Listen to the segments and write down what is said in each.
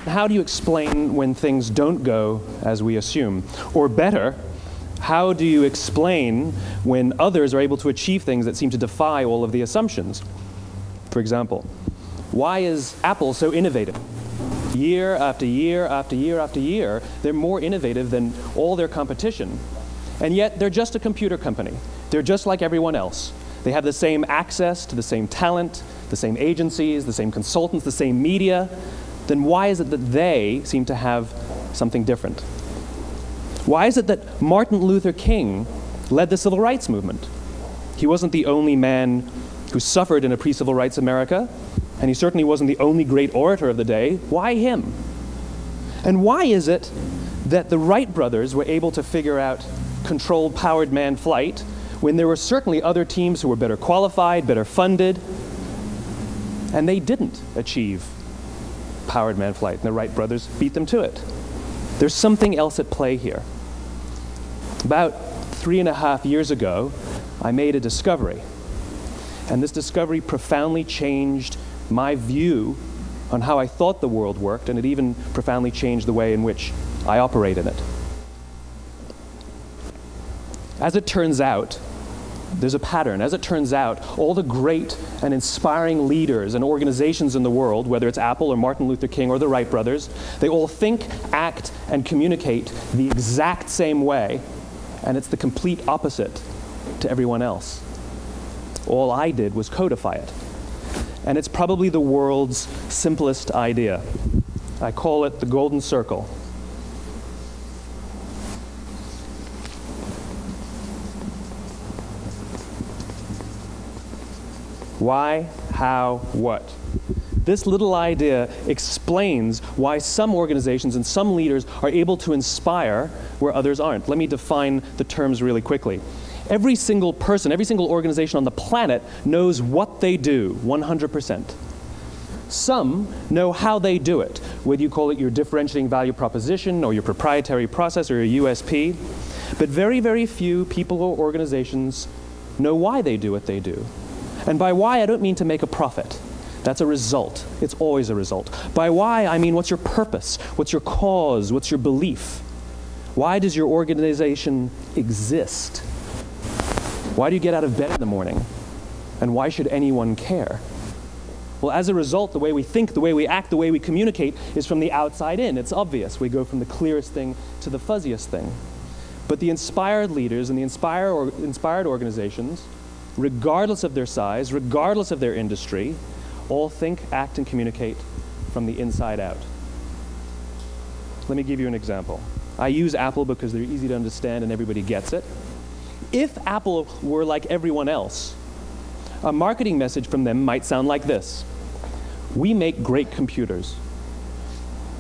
How do you explain when things don't go as we assume? Or better, how do you explain when others are able to achieve things that seem to defy all of the assumptions? For example, why is Apple so innovative? Year after year after year after year, they're more innovative than all their competition. And yet, they're just a computer company. They're just like everyone else. They have the same access to the same talent, the same agencies, the same consultants, the same media. Then why is it that they seem to have something different? Why is it that Martin Luther King led the civil rights movement? He wasn't the only man who suffered in a pre-civil rights America, and he certainly wasn't the only great orator of the day. Why him? And why is it that the Wright brothers were able to figure out controlled powered manned flight when there were certainly other teams who were better qualified, better funded, and they didn't achieve powered manned flight, and the Wright brothers beat them to it? There's something else at play here. About 3.5 years ago, I made a discovery, and this discovery profoundly changed my view on how I thought the world worked, and it even profoundly changed the way in which I operate in it. As it turns out, there's a pattern. As it turns out, all the great and inspiring leaders and organizations in the world, whether it's Apple or Martin Luther King or the Wright brothers, they all think, act, and communicate the exact same way, and it's the complete opposite to everyone else. All I did was codify it. And it's probably the world's simplest idea. I call it the golden circle. Why, how, what? This little idea explains why some organizations and some leaders are able to inspire where others aren't. Let me define the terms really quickly. Every single person, every single organization on the planet knows what they do, 100%. Some know how they do it, whether you call it your differentiating value proposition or your proprietary process or your USP. But very, very few people or organizations know why they do what they do. And by why, I don't mean to make a profit. That's a result. It's always a result. By why, I mean what's your purpose? What's your cause? What's your belief? Why does your organization exist? Why do you get out of bed in the morning? And why should anyone care? Well, as a result, the way we think, the way we act, the way we communicate is from the outside in. It's obvious. We go from the clearest thing to the fuzziest thing. But the inspired leaders and the inspired organizations, regardless of their size, regardless of their industry, all think, act, and communicate from the inside out. Let me give you an example. I use Apple because they're easy to understand and everybody gets it. If Apple were like everyone else, a marketing message from them might sound like this: we make great computers.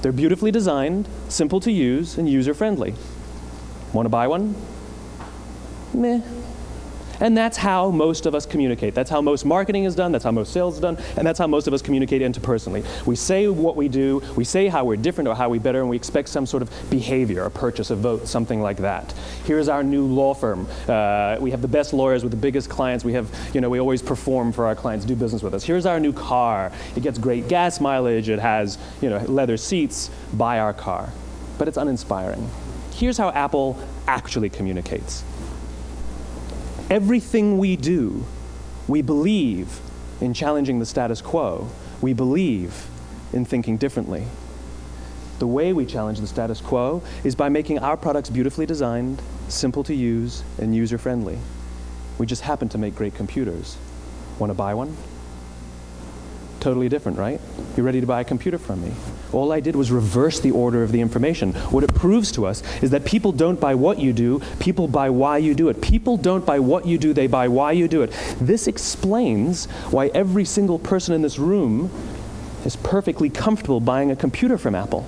They're beautifully designed, simple to use, and user-friendly. Want to buy one? Meh. And that's how most of us communicate. That's how most marketing is done, that's how most sales is done, and that's how most of us communicate interpersonally. We say what we do, we say how we're different or how we better, and we expect some sort of behavior, a purchase, a vote, something like that. Here's our new law firm. We have the best lawyers with the biggest clients. We have, we always perform for our clients, do business with us. Here's our new car. It gets great gas mileage. It has, leather seats. Buy our car. But it's uninspiring. Here's how Apple actually communicates. Everything we do, we believe in challenging the status quo. We believe in thinking differently. The way we challenge the status quo is by making our products beautifully designed, simple to use, and user-friendly. We just happen to make great computers. Want to buy one? Totally different, right? You're ready to buy a computer from me. All I did was reverse the order of the information. What it proves to us is that people don't buy what you do, people buy why you do it. People don't buy what you do, they buy why you do it. This explains why every single person in this room is perfectly comfortable buying a computer from Apple.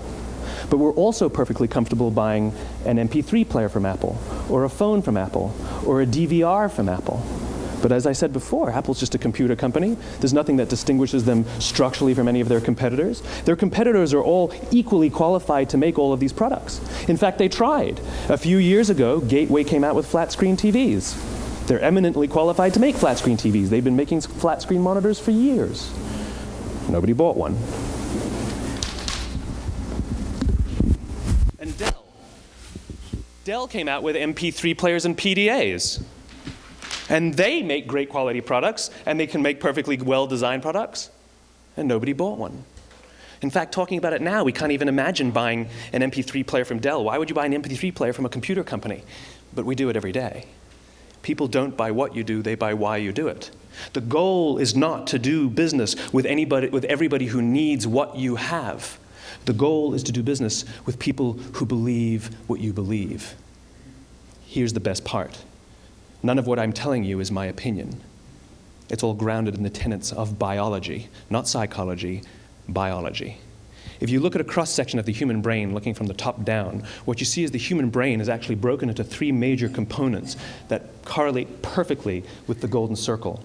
But we're also perfectly comfortable buying an MP3 player from Apple, or a phone from Apple, or a DVR from Apple. But as I said before, Apple's just a computer company. There's nothing that distinguishes them structurally from any of their competitors. Their competitors are all equally qualified to make all of these products. In fact, they tried. A few years ago, Gateway came out with flat screen TVs. They're eminently qualified to make flat screen TVs. They've been making flat screen monitors for years. Nobody bought one. And Dell came out with MP3 players and PDAs. And they make great quality products, and they can make perfectly well-designed products, and nobody bought one. In fact, talking about it now, we can't even imagine buying an MP3 player from Dell. Why would you buy an MP3 player from a computer company? But we do it every day. People don't buy what you do, they buy why you do it. The goal is not to do business with everybody who needs what you have. The goal is to do business with people who believe what you believe. Here's the best part. None of what I'm telling you is my opinion. It's all grounded in the tenets of biology, not psychology, biology. If you look at a cross-section of the human brain, looking from the top down, what you see is the human brain is actually broken into three major components that correlate perfectly with the golden circle.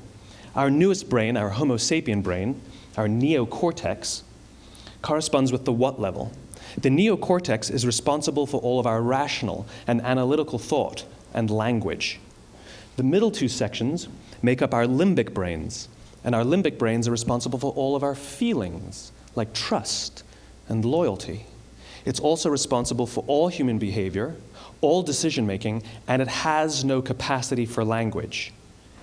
Our newest brain, our Homo sapien brain, our neocortex, corresponds with the what level. The neocortex is responsible for all of our rational and analytical thought and language. The middle two sections make up our limbic brains, and our limbic brains are responsible for all of our feelings, like trust and loyalty. It's also responsible for all human behavior, all decision-making, and it has no capacity for language.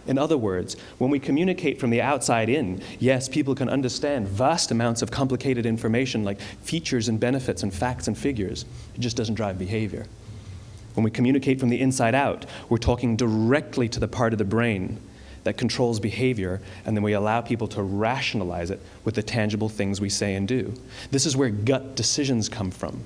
In other words, when we communicate from the outside in, yes, people can understand vast amounts of complicated information like features and benefits and facts and figures. It just doesn't drive behavior. When we communicate from the inside out, we're talking directly to the part of the brain that controls behavior, and then we allow people to rationalize it with the tangible things we say and do. This is where gut decisions come from.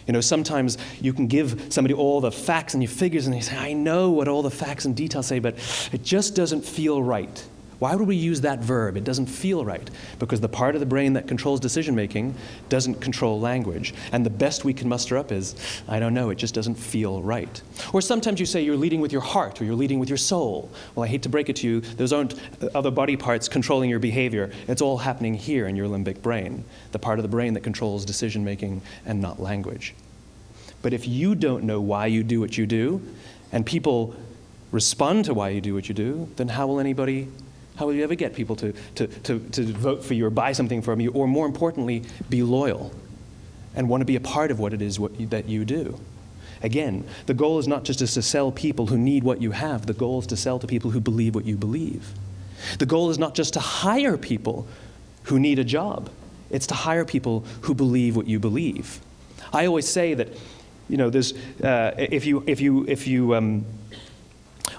You know, sometimes you can give somebody all the facts and your figures, and they say, I know what all the facts and details say, but it just doesn't feel right. Why would we use that verb? It doesn't feel right. Because the part of the brain that controls decision-making doesn't control language. And the best we can muster up is, I don't know, it just doesn't feel right. Or sometimes you say you're leading with your heart or you're leading with your soul. Well, I hate to break it to you, those aren't other body parts controlling your behavior. It's all happening here in your limbic brain, the part of the brain that controls decision-making and not language. But if you don't know why you do what you do, and people respond to why you do what you do, then how will you ever get people to vote for you or buy something from you, or more importantly, be loyal and want to be a part of what it is that you do? Again, the goal is not just to sell people who need what you have. The goal is to sell to people who believe what you believe. The goal is not just to hire people who need a job. It's to hire people who believe what you believe. I always say that, you know, there's, if you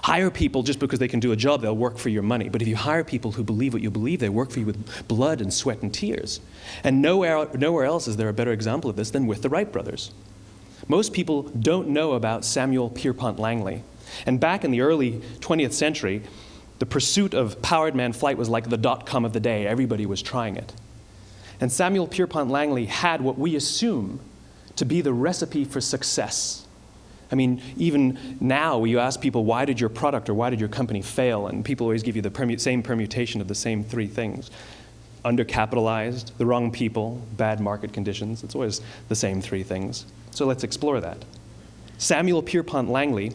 hire people just because they can do a job, they'll work for your money. But if you hire people who believe what you believe, they work for you with blood and sweat and tears. And nowhere else is there a better example of this than with the Wright brothers. Most people don't know about Samuel Pierpont Langley. And back in the early 20th century, the pursuit of powered man flight was like the dot-com of the day. Everybody was trying it. And Samuel Pierpont Langley had what we assume to be the recipe for success. I mean, even now, you ask people, why did your product or why did your company fail? And people always give you the same permutation of the same three things. Undercapitalized, the wrong people, bad market conditions. It's always the same three things. So let's explore that. Samuel Pierpont Langley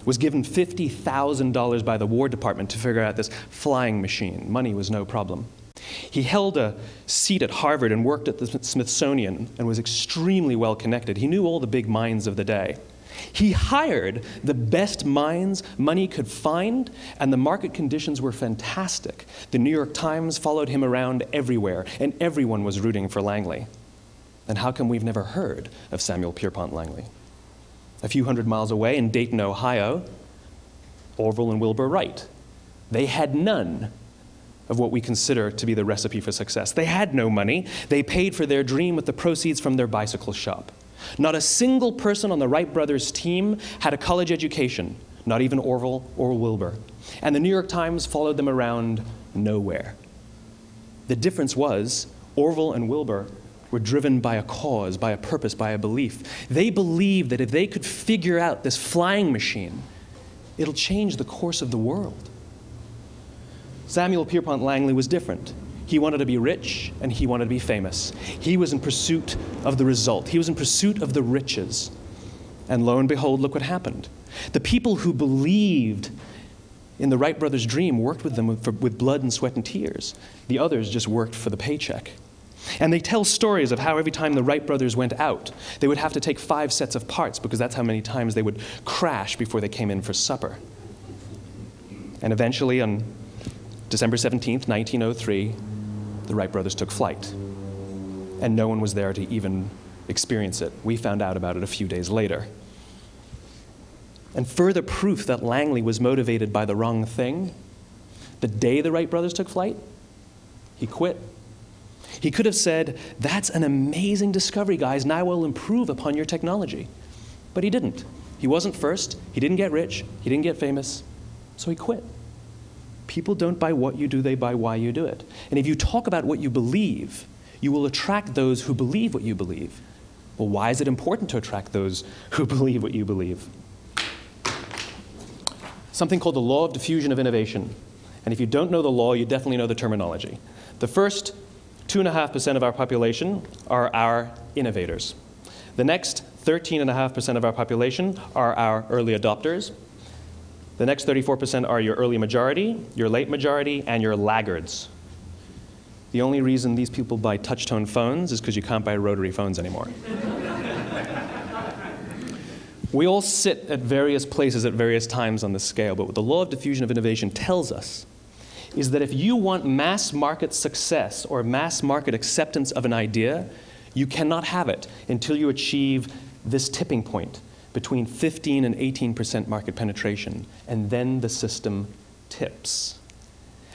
was given $50,000 by the War Department to figure out this flying machine. Money was no problem. He held a seat at Harvard and worked at the Smithsonian and was extremely well connected. He knew all the big minds of the day. He hired the best minds money could find, and the market conditions were fantastic. The New York Times followed him around everywhere, and everyone was rooting for Langley. And how come we've never heard of Samuel Pierpont Langley? A few hundred miles away in Dayton, Ohio, Orville and Wilbur Wright. They had none of what we consider to be the recipe for success. They had no money. They paid for their dream with the proceeds from their bicycle shop. Not a single person on the Wright brothers' team had a college education, not even Orville or Wilbur. And the New York Times followed them around nowhere. The difference was Orville and Wilbur were driven by a cause, by a purpose, by a belief. They believed that if they could figure out this flying machine, it'll change the course of the world. Samuel Pierpont Langley was different. He wanted to be rich, and he wanted to be famous. He was in pursuit of the result. He was in pursuit of the riches. And lo and behold, look what happened. The people who believed in the Wright brothers' dream worked with them with blood and sweat and tears. The others just worked for the paycheck. And they tell stories of how every time the Wright brothers went out, they would have to take 5 sets of parts because that's how many times they would crash before they came in for supper. And eventually, on December 17th, 1903, the Wright brothers took flight. And no one was there to even experience it. We found out about it a few days later. And further proof that Langley was motivated by the wrong thing, the day the Wright brothers took flight, he quit. He could have said, "That's an amazing discovery, guys, and I will improve upon your technology." But he didn't. He wasn't first. He didn't get rich. He didn't get famous. So he quit. People don't buy what you do, they buy why you do it. And if you talk about what you believe, you will attract those who believe what you believe. Well, why is it important to attract those who believe what you believe? Something called the law of diffusion of innovation. And if you don't know the law, you definitely know the terminology. The first 2.5% of our population are our innovators. The next 13.5% of our population are our early adopters. The next 34% are your early majority, your late majority, and your laggards. The only reason these people buy touch-tone phones is because you can't buy rotary phones anymore. We all sit at various places at various times on the scale, but what the law of diffusion of innovation tells us is that if you want mass market success or mass market acceptance of an idea, you cannot have it until you achieve this tipping point between 15 and 18% market penetration, and then the system tips.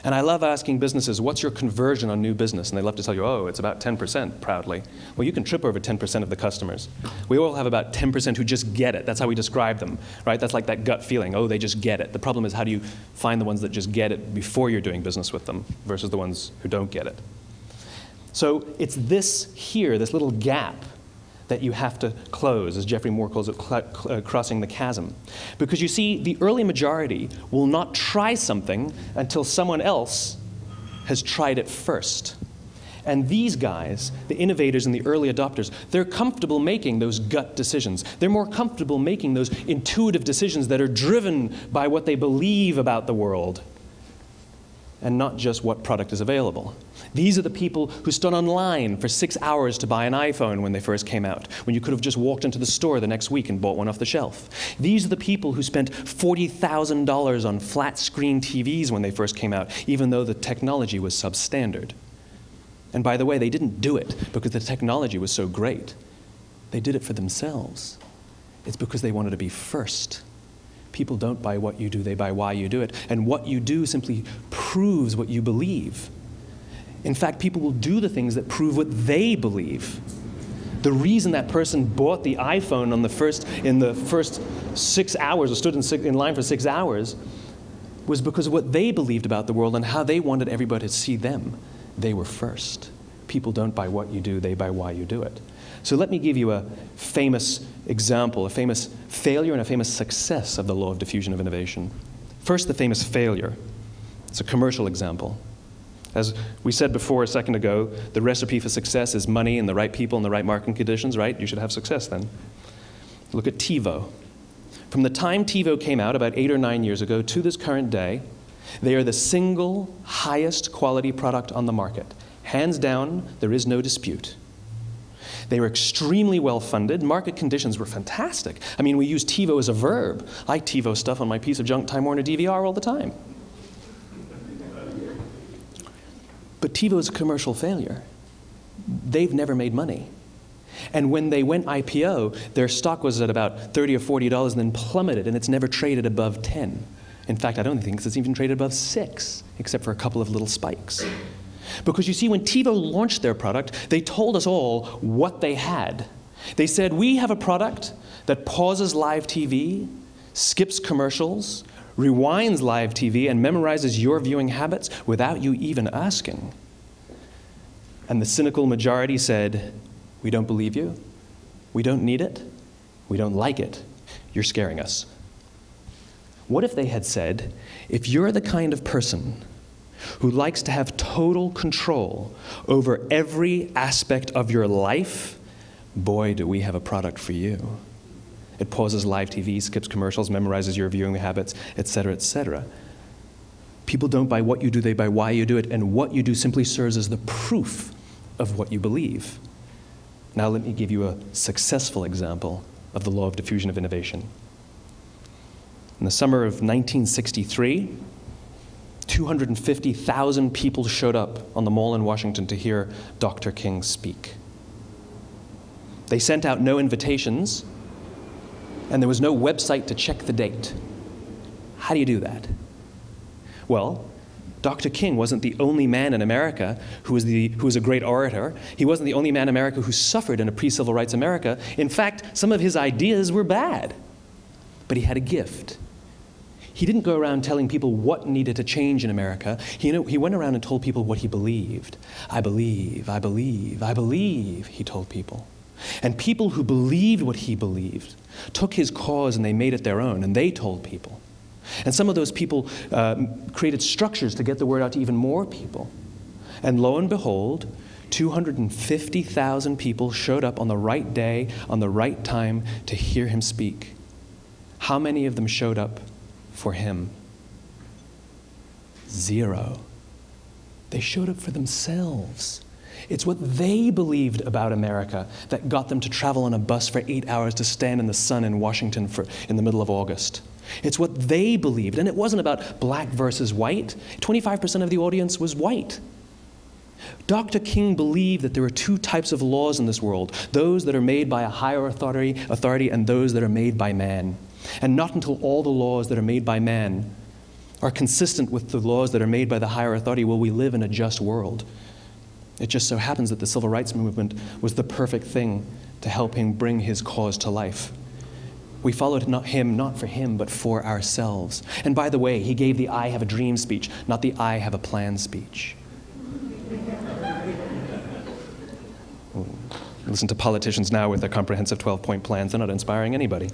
And I love asking businesses, what's your conversion on new business? And they love to tell you, oh, it's about 10%, proudly. Well, you can trip over 10% of the customers. We all have about 10% who just get it. That's how we describe them, right? That's like that gut feeling, oh, they just get it. The problem is, how do you find the ones that just get it before you're doing business with them versus the ones who don't get it? So it's this here, this little gap, that you have to close, as Geoffrey Moore calls it, crossing the chasm. Because you see, the early majority will not try something until someone else has tried it first. And these guys, the innovators and the early adopters, they're comfortable making those gut decisions. They're more comfortable making those intuitive decisions that are driven by what they believe about the world and not just what product is available. These are the people who stood online for 6 hours to buy an iPhone when they first came out, when you could have just walked into the store the next week and bought one off the shelf. These are the people who spent $40,000 on flat-screen TVs when they first came out, even though the technology was substandard. And by the way, they didn't do it because the technology was so great. They did it for themselves. It's because they wanted to be first. People don't buy what you do, they buy why you do it. And what you do simply proves what you believe. In fact, people will do the things that prove what they believe. The reason that person bought the iPhone in the first 6 hours, or stood in line for 6 hours, was because of what they believed about the world and how they wanted everybody to see them. They were first. People don't buy what you do, they buy why you do it. So let me give you a famous example, a famous failure and a famous success of the law of diffusion of innovation. First, the famous failure. It's a commercial example. As we said before a second ago, the recipe for success is money and the right people and the right marketing conditions, right? You should have success then. Look at TiVo. From the time TiVo came out about 8 or 9 years ago to this current day, they are the single highest quality product on the market. Hands down, there is no dispute. They were extremely well-funded. Market conditions were fantastic. I mean, we use TiVo as a verb. I TiVo stuff on my piece of junk Time Warner DVR all the time. But TiVo is a commercial failure. They've never made money. And when they went IPO, their stock was at about $30 or $40 and then plummeted, and it's never traded above 10. In fact, I don't think it's even traded above 6, except for a couple of little spikes. Because you see, when TiVo launched their product, they told us all what they had. They said, we have a product that pauses live TV, skips commercials, rewinds live TV, and memorizes your viewing habits without you even asking. And the cynical majority said, we don't believe you, we don't need it, we don't like it, you're scaring us. What if they had said, if you're the kind of person who likes to have total control over every aspect of your life, boy, do we have a product for you. It pauses live TV, skips commercials, memorizes your viewing habits, etc., etc. People don't buy what you do, they buy why you do it, and what you do simply serves as the proof of what you believe. Now let me give you a successful example of the law of diffusion of innovation. In the summer of 1963, 250,000 people showed up on the Mall in Washington to hear Dr. King speak. They sent out no invitations, and there was no website to check the date. How do you do that? Well, Dr. King wasn't the only man in America who was a great orator. He wasn't the only man in America who suffered in a pre-civil rights America. In fact, some of his ideas were bad. But he had a gift. He didn't go around telling people what needed to change in America. He went around and told people what he believed. I believe, I believe, I believe, he told people. And people who believed what he believed took his cause and they made it their own, and they told people. And some of those people created structures to get the word out to even more people. And lo and behold, 250,000 people showed up on the right day, on the right time to hear him speak. How many of them showed up for him? 0. They showed up for themselves. It's what they believed about America that got them to travel on a bus for 8 hours to stand in the sun in Washington in the middle of August. It's what they believed, and it wasn't about black versus white. 25% of the audience was white. Dr. King believed that there are 2 types of laws in this world, those that are made by a higher authority and those that are made by man. And not until all the laws that are made by man are consistent with the laws that are made by the higher authority will we live in a just world. It just so happens that the civil rights movement was the perfect thing to help him bring his cause to life. We followed him not for him, but for ourselves. And by the way, he gave the I have a dream speech, not the I have a plan speech. Listen to politicians now with their comprehensive 12-point plans. They're not inspiring anybody.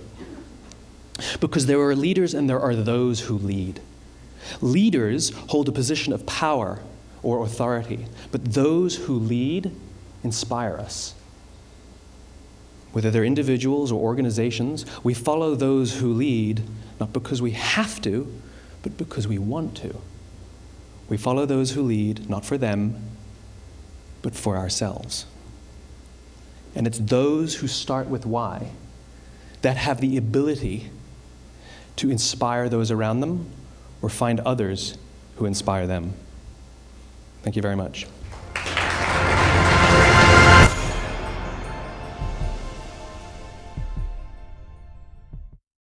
Because there are leaders and there are those who lead. Leaders hold a position of power or authority, but those who lead inspire us. Whether they're individuals or organizations, we follow those who lead, not because we have to, but because we want to. We follow those who lead, not for them, but for ourselves. And it's those who start with why that have the ability to inspire those around them or find others who inspire them. Thank you very much.